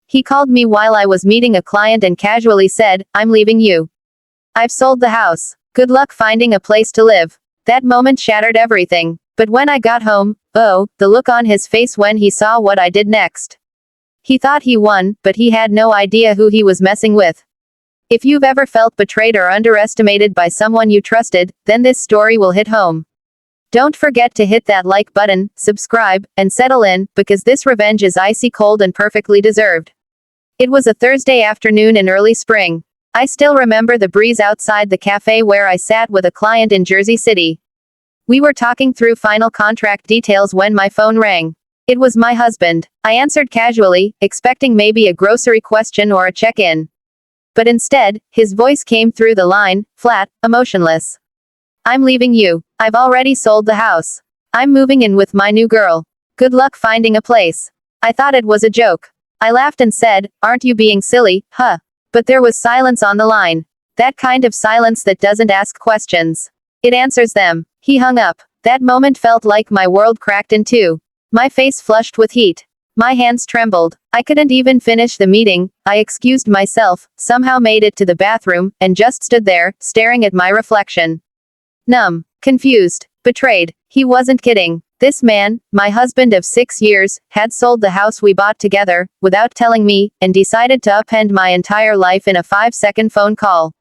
He called me while I was meeting a client and casually said, "I'm leaving you. I've sold the house. Good luck finding a place to live." That moment shattered everything. But when I got home, oh, the look on his face when he saw what I did next. He thought he won, but he had no idea who he was messing with. If you've ever felt betrayed or underestimated by someone you trusted, then this story will hit home. Don't forget to hit that like button, subscribe, and settle in, because this revenge is icy cold and perfectly deserved. It was a Thursday afternoon in early spring. I still remember the breeze outside the cafe where I sat with a client in Jersey City. We were talking through final contract details when my phone rang. It was my husband. I answered casually, expecting maybe a grocery question or a check-in. But instead, his voice came through the line, flat, emotionless. "I'm leaving you. I've already sold the house. I'm moving in with my new girl. Good luck finding a place." I thought it was a joke. I laughed and said, "Aren't you being silly, huh?" But there was silence on the line. That kind of silence that doesn't ask questions. It answers them. He hung up. That moment felt like my world cracked in two. My face flushed with heat. My hands trembled. I couldn't even finish the meeting. I excused myself, somehow made it to the bathroom, and just stood there, staring at my reflection. Numb. Confused. Betrayed. He wasn't kidding. This man, my husband of 6 years, had sold the house we bought together, without telling me, and decided to upend my entire life in a 5-second phone call.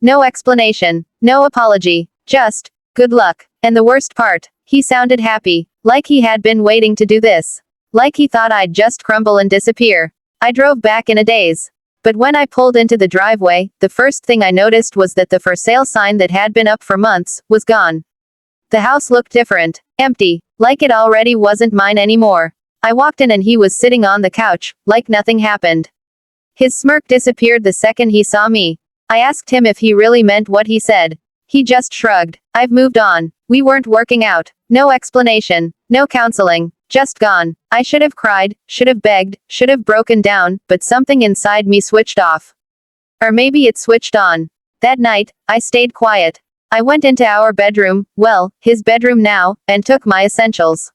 No explanation. No apology. Just, "Good luck." And the worst part, he sounded happy. Like he had been waiting to do this. Like he thought I'd just crumble and disappear. I drove back in a daze. But when I pulled into the driveway, the first thing I noticed was that the for sale sign that had been up for months was gone. The house looked different. Empty. Like it already wasn't mine anymore. I walked in and he was sitting on the couch, like nothing happened. His smirk disappeared the second he saw me. I asked him if he really meant what he said. He just shrugged. "I've moved on. We weren't working out." No explanation. No counseling. Just gone. I should have cried, should have begged, should have broken down, but something inside me switched off. Or maybe it switched on. That night, I stayed quiet. I went into our bedroom, well, his bedroom now, and took my essentials.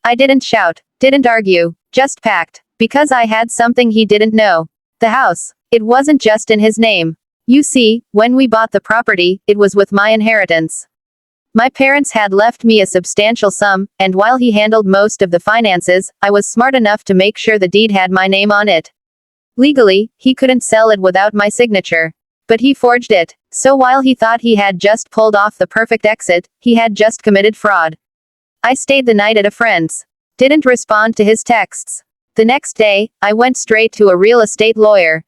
I didn't shout, didn't argue, just packed. Because I had something he didn't know. The house. It wasn't just in his name. You see, when we bought the property, it was with my inheritance. My parents had left me a substantial sum, and while he handled most of the finances, I was smart enough to make sure the deed had my name on it. Legally, he couldn't sell it without my signature. But he forged it. So while he thought he had just pulled off the perfect exit, he had just committed fraud. I stayed the night at a friend's. Didn't respond to his texts. The next day, I went straight to a real estate lawyer.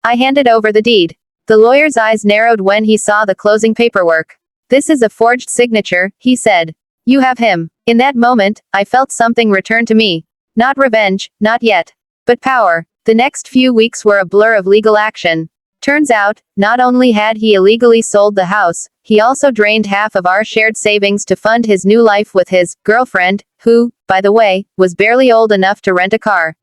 I handed over the deed. The lawyer's eyes narrowed when he saw the closing paperwork. "This is a forged signature," he said. "You have him." In that moment, I felt something return to me. Not revenge, not yet. But power. The next few weeks were a blur of legal action. Turns out, not only had he illegally sold the house, he also drained half of our shared savings to fund his new life with his girlfriend, who, by the way, was barely old enough to rent a car.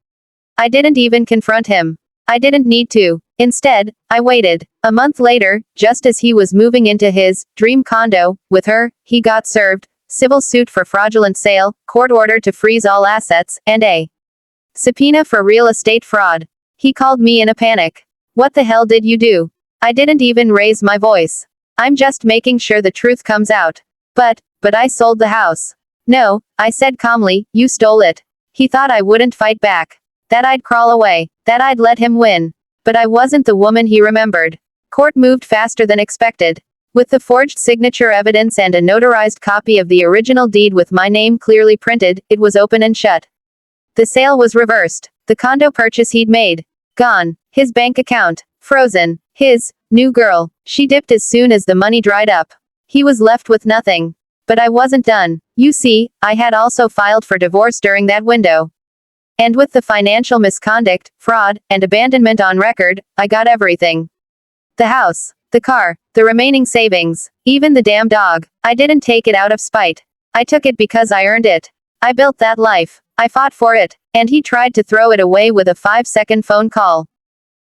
I didn't even confront him. I didn't need to. Instead, I waited. A month later, just as he was moving into his dream condo with her, he got served civil suit for fraudulent sale, court order to freeze all assets, and a subpoena for real estate fraud. He called me in a panic. "What the hell did you do?" I didn't even raise my voice. "I'm just making sure the truth comes out." But I sold the house." "No," I said calmly, "you stole it." He thought I wouldn't fight back. That I'd crawl away. That I'd let him win. But I wasn't the woman he remembered. Court moved faster than expected. With the forged signature evidence and a notarized copy of the original deed with my name clearly printed, it was open and shut. The sale was reversed. The condo purchase he'd made. Gone. His bank account. Frozen. His new girl. She dipped as soon as the money dried up. He was left with nothing. But I wasn't done. You see, I had also filed for divorce during that window. And with the financial misconduct, fraud, and abandonment on record, I got everything. The house. The car. The remaining savings. Even the damn dog. I didn't take it out of spite. I took it because I earned it. I built that life. I fought for it. And he tried to throw it away with a 5-second phone call.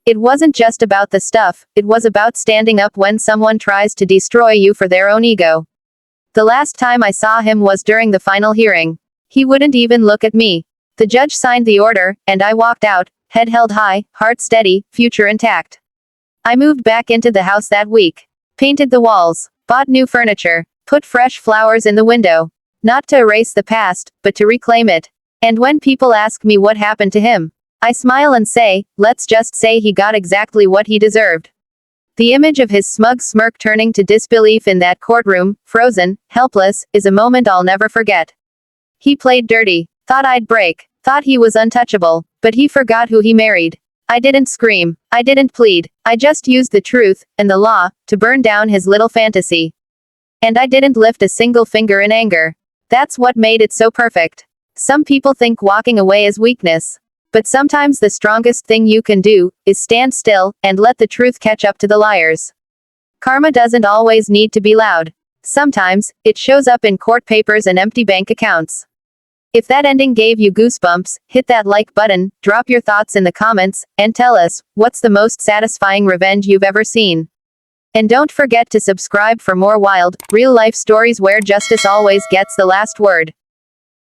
It wasn't just about the stuff, it was about standing up when someone tries to destroy you for their own ego. The last time I saw him was during the final hearing. He wouldn't even look at me. The judge signed the order, and I walked out, head held high, heart steady, future intact. I moved back into the house that week. Painted the walls. Bought new furniture. Put fresh flowers in the window. Not to erase the past, but to reclaim it. And when people ask me what happened to him, I smile and say, let's just say he got exactly what he deserved. The image of his smug smirk turning to disbelief in that courtroom, frozen, helpless, is a moment I'll never forget. He played dirty. Thought I'd break. Thought he was untouchable. But he forgot who he married. I didn't scream. I didn't plead. I just used the truth, and the law, to burn down his little fantasy. And I didn't lift a single finger in anger. That's what made it so perfect. Some people think walking away is weakness. But sometimes the strongest thing you can do is stand still and let the truth catch up to the liars. Karma doesn't always need to be loud. Sometimes it shows up in court papers and empty bank accounts. If that ending gave you goosebumps, hit that like button, drop your thoughts in the comments, and tell us what's the most satisfying revenge you've ever seen. And don't forget to subscribe for more wild, real-life stories where justice always gets the last word.